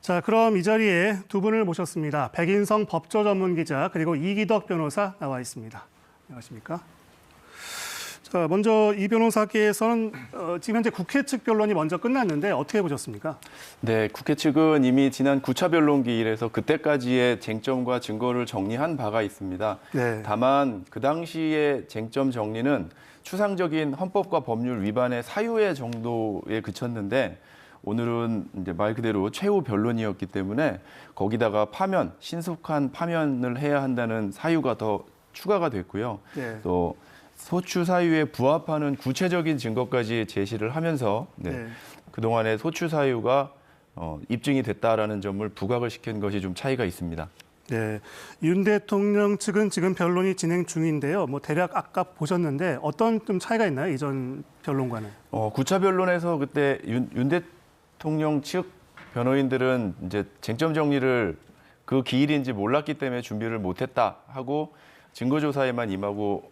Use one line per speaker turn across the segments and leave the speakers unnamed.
자, 그럼 이 자리에 두 분을 모셨습니다. 백인성 법조전문기자 그리고 이기덕 변호사 나와 있습니다. 안녕하십니까? 자, 먼저 이 변호사께서는 지금 현재 국회 측 변론이 먼저 끝났는데 어떻게 보셨습니까?
네, 국회 측은 이미 지난 9차 변론 기일에서 그때까지의 쟁점과 증거를 정리한 바가 있습니다.
네.
다만 그 당시의 쟁점 정리는 추상적인 헌법과 법률 위반의 사유의 정도에 그쳤는데 오늘은 이제 말 그대로 최후 변론이었기 때문에 거기다가 파면, 신속한 파면을 해야 한다는 사유가 더 추가가 됐고요.
네.
또 소추 사유에 부합하는 구체적인 증거까지 제시를 하면서 그동안의 소추 사유가 입증이 됐다라는 점을 부각을 시킨 것이 좀 차이가 있습니다.
네, 윤 대통령 측은 지금 변론이 진행 중인데요. 뭐 대략 아까 보셨는데 어떤 좀 차이가 있나요? 이전 변론과는?
9차 변론에서 그때 윤 대통령 측 변호인들은 이제 쟁점 정리를 그 기일인지 몰랐기 때문에 준비를 못했다 하고 증거조사에만 임하고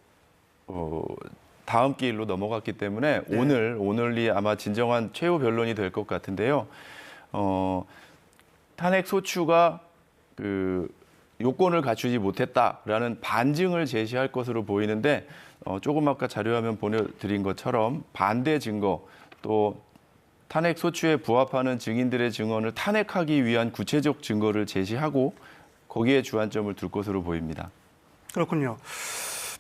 다음 기일로 넘어갔기 때문에 오늘이 아마 진정한 최후 변론이 될 것 같은데요. 탄핵 소추가 그 요건을 갖추지 못했다라는 반증을 제시할 것으로 보이는데 조금 아까 자료화면 보내드린 것처럼 반대 증거 또 탄핵 소추에 부합하는 증인들의 증언을 탄핵하기 위한 구체적 증거를 제시하고 거기에 주안점을 둘 것으로 보입니다.
그렇군요.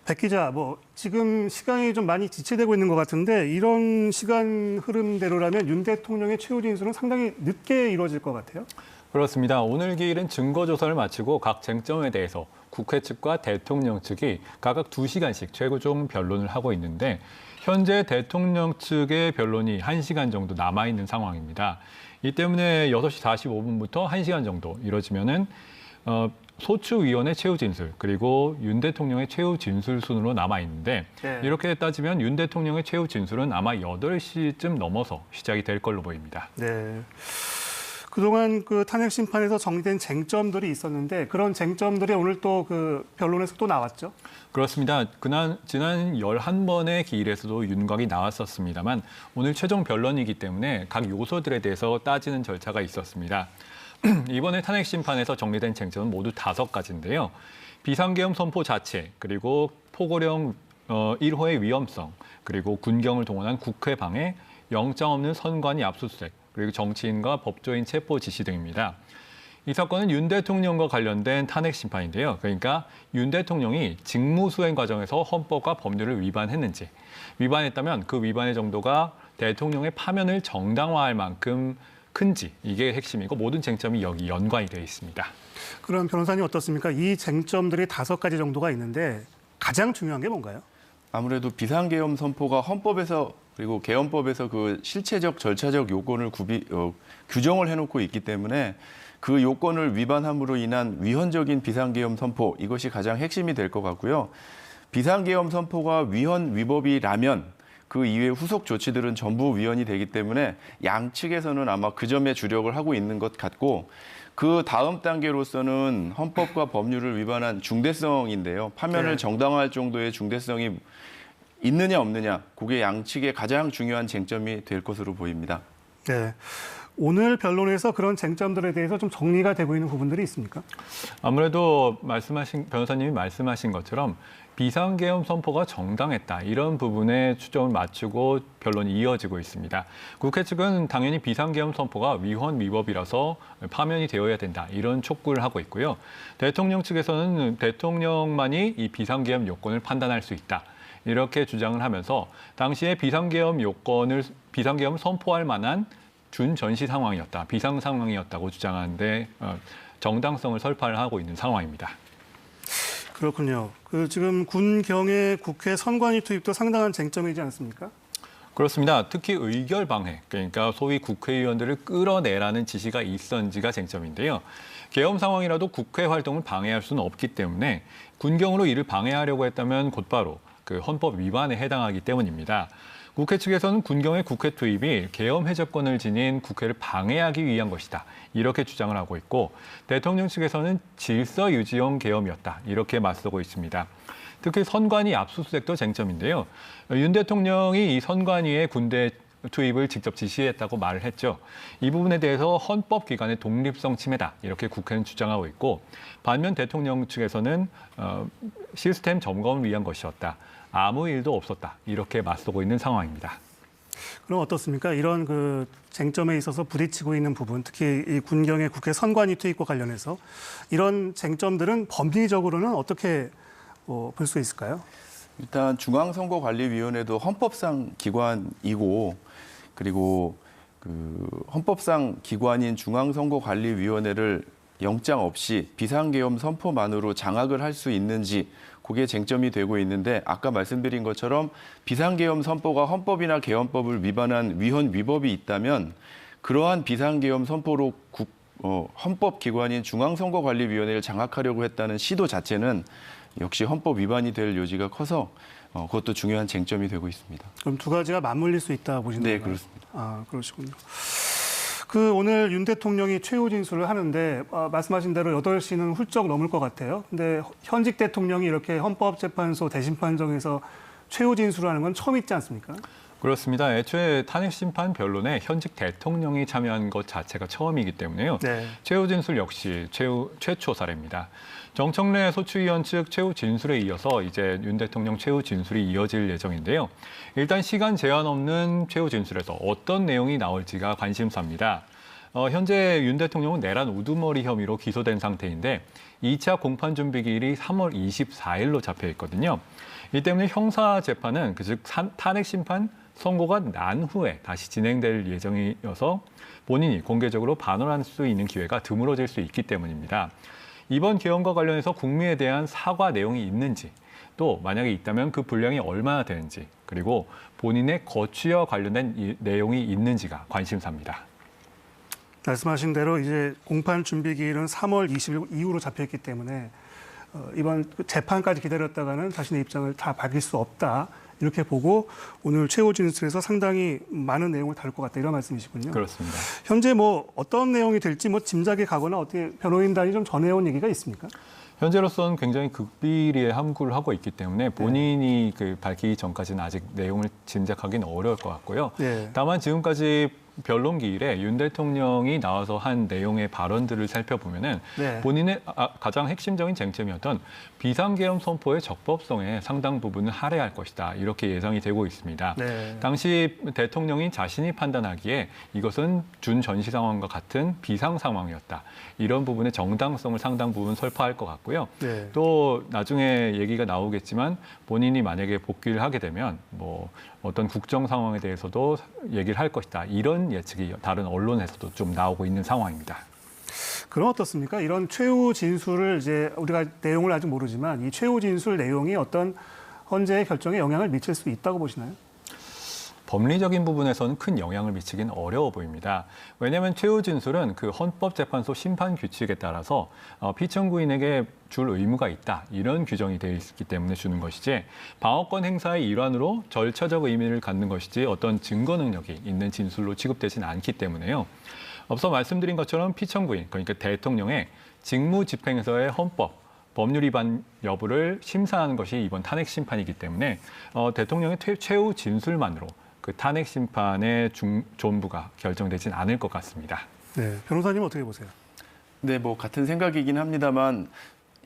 백 기자, 지금 시간이 좀 많이 지체되고 있는 것 같은데 이런 시간 흐름대로라면 윤 대통령의 최후 진술은 상당히 늦게 이루어질 것 같아요.
그렇습니다. 오늘 기일은 증거조사를 마치고 각 쟁점에 대해서 국회 측과 대통령 측이 각각 2시간씩 최고종 변론을 하고 있는데 현재 대통령 측의 변론이 1시간 정도 남아있는 상황입니다. 이 때문에 6시 45분부터 1시간 정도 이뤄지면은 소추위원의 최후 진술 그리고 윤 대통령의 최후 진술 순으로 남아있는데 이렇게 따지면 윤 대통령의 최후 진술은 아마 8시쯤 넘어서 시작이 될 걸로 보입니다.
네. 그동안 그 탄핵 심판에서 정리된 쟁점들이 있었는데 그런 쟁점들이 오늘 또 그 변론에서 또 나왔죠?
그렇습니다. 지난 11번의 기일에서도 윤곽이 나왔었습니다만 오늘 최종 변론이기 때문에 각 요소들에 대해서 따지는 절차가 있었습니다. 이번에 탄핵 심판에서 정리된 쟁점은 모두 5가지인데요. 비상계엄 선포 자체, 그리고 포고령 1호의 위험성, 그리고 군경을 동원한 국회 방해, 영장 없는 선관위 압수수색, 그리고 정치인과 법조인 체포 지시 등입니다. 이 사건은 윤 대통령과 관련된 탄핵 심판인데요. 그러니까 윤 대통령이 직무 수행 과정에서 헌법과 법률을 위반했는지, 위반했다면 그 위반의 정도가 대통령의 파면을 정당화할 만큼 큰지, 이게 핵심이고 모든 쟁점이 여기 연관이 되어 있습니다.
그럼 변호사님 어떻습니까? 이 쟁점들이 5가지 정도가 있는데 가장 중요한 게 뭔가요?
아무래도 비상계엄 선포가 헌법에서 그리고 계엄법에서 그 실체적 절차적 요건을 규정을 해놓고 있기 때문에 그 요건을 위반함으로 인한 위헌적인 비상계엄 선포 이것이 가장 핵심이 될 것 같고요. 비상계엄 선포가 위헌 위법이라면 그 이외의 후속 조치들은 전부 위헌이 되기 때문에 양측에서는 아마 그 점에 주력을 하고 있는 것 같고 그 다음 단계로서는 헌법과 법률을 위반한 중대성인데요. 파면을 정당화할 정도의 중대성이 있느냐 없느냐, 그게 양측의 가장 중요한 쟁점이 될 것으로 보입니다.
네. 오늘 변론에서 그런 쟁점들에 대해서 좀 정리가 되고 있는 부분들이 있습니까?
아무래도 변호사님이 말씀하신 것처럼 비상계엄 선포가 정당했다. 이런 부분에 초점을 맞추고 변론이 이어지고 있습니다. 국회 측은 당연히 비상계엄 선포가 위헌 위법이라서 파면이 되어야 된다. 이런 촉구를 하고 있고요. 대통령 측에서는 대통령만이 이 비상계엄 요건을 판단할 수 있다. 이렇게 주장을 하면서 당시에 비상계엄 선포할 만한 준전시 상황이었다, 비상 상황이었다고 주장하는데 정당성을 설파를 하고 있는 상황입니다.
그렇군요. 지금 군경의 국회 선관위 투입도 상당한 쟁점이지 않습니까?
그렇습니다. 특히 의결 방해, 그러니까 소위 국회의원들을 끌어내라는 지시가 있었는지가 쟁점인데요. 계엄 상황이라도 국회 활동을 방해할 수는 없기 때문에 군경으로 이를 방해하려고 했다면 곧바로 그 헌법 위반에 해당하기 때문입니다. 국회 측에서는 군경의 국회 투입이 계엄 해제권을 지닌 국회를 방해하기 위한 것이다. 이렇게 주장을 하고 있고 대통령 측에서는 질서 유지용 계엄이었다. 이렇게 맞서고 있습니다. 특히 선관위 압수수색도 쟁점인데요. 윤 대통령이 이 선관위의 투입을 직접 지시했다고 말을 했죠. 이 부분에 대해서 헌법기관의 독립성 침해다 이렇게 국회는 주장하고 있고 반면 대통령 측에서는 시스템 점검을 위한 것이었다. 아무 일도 없었다. 이렇게 맞서고 있는 상황입니다.
그럼 어떻습니까? 이런 그 쟁점에 있어서 부딪히고 있는 부분, 특히 이 군경의 국회 선관위 투입과 관련해서 이런 쟁점들은 법리적으로는 어떻게 볼 수 있을까요?
일단 중앙선거관리위원회도 헌법상 기관이고 그리고 그 헌법상 기관인 중앙선거관리위원회를 영장 없이 비상계엄 선포만으로 장악을 할 수 있는지 그게 쟁점이 되고 있는데 아까 말씀드린 것처럼 비상계엄 선포가 헌법이나 계엄법을 위반한 위헌 위법이 있다면 그러한 비상계엄 선포로 헌법기관인 중앙선거관리위원회를 장악하려고 했다는 시도 자체는 역시 헌법 위반이 될 여지가 커서 그것도 중요한 쟁점이 되고 있습니다.
그럼 두 가지가 맞물릴 수 있다 보시는
네,
건가요?
그렇습니다.
아, 그러시군요. 그 오늘 윤 대통령이 최후 진술을 하는데 말씀하신 대로 8시는 훌쩍 넘을 것 같아요. 근데 현직 대통령이 이렇게 헌법재판소 대심판정에서 최후 진술을 하는 건 처음 있지 않습니까?
그렇습니다. 애초에 탄핵심판 변론에 현직 대통령이 참여한 것 자체가 처음이기 때문에요.
네.
최후 진술 역시 최초 사례입니다. 정청래 소추위원 측 최후 진술에 이어서 이제 윤 대통령 최후 진술이 이어질 예정인데요. 일단 시간 제한 없는 최후 진술에서 어떤 내용이 나올지가 관심사입니다. 현재 윤 대통령은 내란 우두머리 혐의로 기소된 상태인데 2차 공판 준비 기일이 3월 24일로 잡혀 있거든요. 이 때문에 형사 재판은 즉 탄핵 심판 선고가 난 후에 다시 진행될 예정이어서 본인이 공개적으로 반론할 수 있는 기회가 드물어질 수 있기 때문입니다. 이번 계엄과 관련해서 국민에 대한 사과 내용이 있는지 또 만약에 있다면 그 분량이 얼마나 되는지 그리고 본인의 거취와 관련된 내용이 있는지가 관심사입니다.
말씀하신 대로 이제 공판 준비 기일은 3월 20일 이후로 잡혀있기 때문에 이번 재판까지 기다렸다가는 자신의 입장을 다 밝힐 수 없다. 이렇게 보고 오늘 최후 진술에서 상당히 많은 내용을 다룰 것 같다. 이런 말씀이시군요.
그렇습니다.
현재 어떤 내용이 될지 짐작이 가거나 어떻게 변호인단이 좀 전해온 얘기가 있습니까?
현재로서는 굉장히 극비리에 함구를 하고 있기 때문에 본인이 밝히기 전까지는 아직 내용을 짐작하기는 어려울 것 같고요.
네.
다만 지금까지 변론 기일에 윤 대통령이 나와서 한 내용의 발언들을 살펴보면은
네.
본인의 가장 핵심적인 쟁점이었던 비상계엄 선포의 적법성에 상당 부분을 할애할 것이다. 이렇게 예상이 되고 있습니다.
네.
당시 대통령이 자신이 판단하기에 이것은 준 전시 상황과 같은 비상 상황이었다. 이런 부분의 정당성을 상당 부분 설파할 것 같고요.
네.
또 나중에 얘기가 나오겠지만 본인이 만약에 복귀를 하게 되면 어떤 국정 상황에 대해서도 얘기를 할 것이다. 이런 예측이 다른 언론에서도 좀 나오고 있는 상황입니다.
그럼 어떻습니까? 이런 최후 진술을 이제 우리가 내용을 아직 모르지만 이 최후 진술 내용이 어떤 헌재의 결정에 영향을 미칠 수 있다고 보시나요?
법리적인 부분에서는 큰 영향을 미치긴 어려워 보입니다. 왜냐하면 최후 진술은 그 헌법재판소 심판 규칙에 따라서 피청구인에게 줄 의무가 있다. 이런 규정이 되어 있기 때문에 주는 것이지 방어권 행사의 일환으로 절차적 의미를 갖는 것이지 어떤 증거 능력이 있는 진술로 취급되지는 않기 때문에요. 앞서 말씀드린 것처럼 피청구인, 그러니까 대통령의 직무 집행에서의 법률 위반 여부를 심사하는 것이 이번 탄핵 심판이기 때문에 대통령의 최후 진술만으로 그 탄핵 심판의 존부가 결정되진 않을 것 같습니다.
네, 변호사님 어떻게 보세요?
네, 같은 생각이긴 합니다만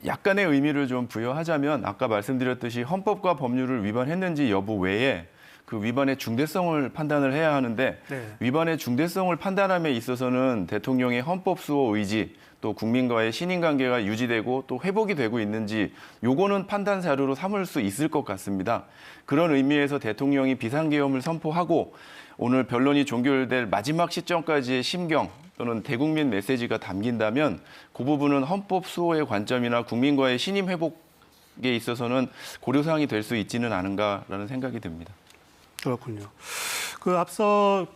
약간의 의미를 좀 부여하자면 아까 말씀드렸듯이 헌법과 법률을 위반했는지 여부 외에 그 위반의 중대성을 판단을 해야 하는데
네.
위반의 중대성을 판단함에 있어서는 대통령의 헌법 수호 의지 또 국민과의 신인관계가 유지되고 또 회복이 되고 있는지 요거는 판단 자료로 삼을 수 있을 것 같습니다. 그런 의미에서 대통령이 비상계엄을 선포하고 오늘 변론이 종결될 마지막 시점까지의 심경 또는 대국민 메시지가 담긴다면 그 부분은 헌법 수호의 관점이나 국민과의 신임 회복에 있어서는 고려사항이 될 수 있지는 않은가라는 생각이 듭니다.
그렇군요. 그 앞서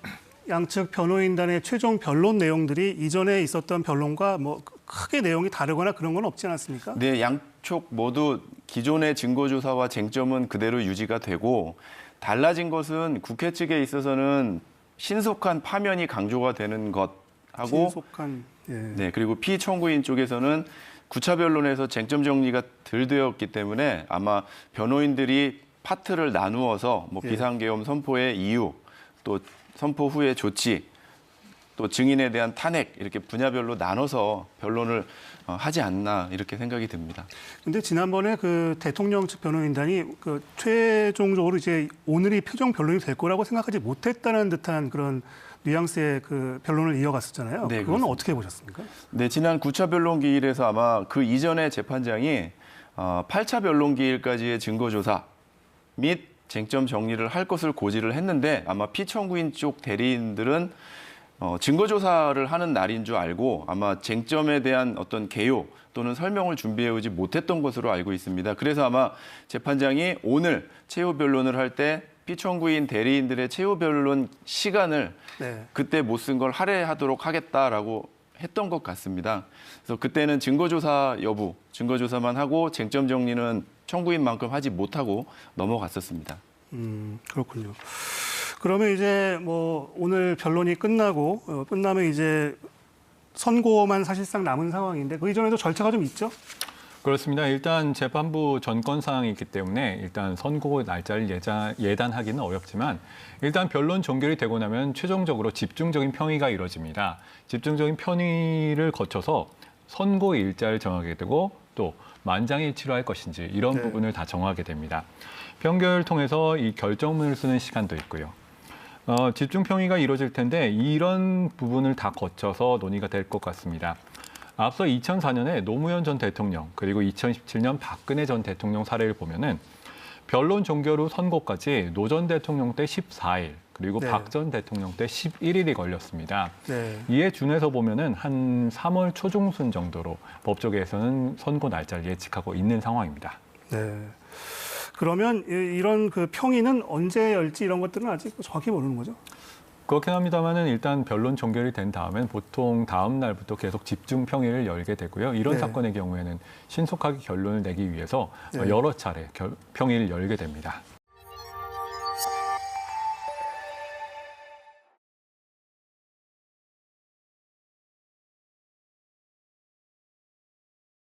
양측 변호인단의 최종 변론 내용들이 이전에 있었던 변론과 크게 내용이 다르거나 그런 건 없지 않았습니까?
네, 양쪽 모두 기존의 증거조사와 쟁점은 그대로 유지가 되고 달라진 것은 국회 측에 있어서는 신속한 파면이 강조가 되는 것하고
신속한, 예.
네, 그리고 피청구인 쪽에서는 구차 변론에서 쟁점 정리가 덜 되었기 때문에 아마 변호인들이 파트를 나누어서
예.
비상계엄 선포의 이유 또 선포 후의 조치, 또 증인에 대한 탄핵 이렇게 분야별로 나눠서 변론을 하지 않나 이렇게 생각이 듭니다.
근데 지난번에 그 대통령 측 변호인단이 그 최종적으로 이제 오늘이 표정 변론이 될 거라고 생각하지 못했다는 듯한 그런 뉘앙스의 그 변론을 이어갔었잖아요.
네,
그건
그렇습니다.
어떻게 보셨습니까?
네, 지난 9차 변론 기일에서 아마 그 이전에 재판장이 8차 변론 기일까지의 증거조사 및 쟁점 정리를 할 것을 고지를 했는데 아마 피청구인 쪽 대리인들은 증거조사를 하는 날인 줄 알고 아마 쟁점에 대한 어떤 개요 또는 설명을 준비해오지 못했던 것으로 알고 있습니다. 그래서 아마 재판장이 오늘 최후 변론을 할 때 피청구인 대리인들의 최후 변론 시간을
네.
그때 못 쓴 걸 할애하도록 하겠다라고 했던 것 같습니다. 그래서 그때는 증거조사 여부, 증거조사만 하고 쟁점 정리는 청구인만큼 하지 못하고 넘어갔었습니다.
그렇군요. 그러면 이제 뭐 오늘 변론이 끝나고 끝나면 이제 선고만 사실상 남은 상황인데 그 이전에도 절차가 좀 있죠?
그렇습니다. 일단 재판부 전권 사항이 있기 때문에 일단 선고 날짜를 예단하기는 어렵지만 일단 변론 종결이 되고 나면 최종적으로 집중적인 평의가 이루어집니다. 집중적인 평의를 거쳐서 선고 일자를 정하게 되고 또 만장일치로 할 것인지 이런
네.
부분을 다 정하게 됩니다. 평결을 통해서 이 결정문을 쓰는 시간도 있고요. 집중 평의가 이루어질 텐데 이런 부분을 다 거쳐서 논의가 될 것 같습니다. 앞서 2004년에 노무현 전 대통령 그리고 2017년 박근혜 전 대통령 사례를 보면은 변론 종결 후 선고까지 노 전 대통령 때 14일 그리고
네.
박 전 대통령 때 11일이 걸렸습니다.
네.
이에 준해서 보면은 한 3월 초중순 정도로 법조계에서는 선고 날짜를 예측하고 있는 상황입니다.
네. 그러면 이런 그 평의는 언제 열지 이런 것들은 아직 정확히 모르는 거죠?
그렇긴 합니다만은 일단 변론 종결이 된 다음엔 보통 다음 날부터 계속 집중 평의를 열게 되고요. 이런
네.
사건의 경우에는 신속하게 결론을 내기 위해서
네.
여러 차례 평의를 열게 됩니다.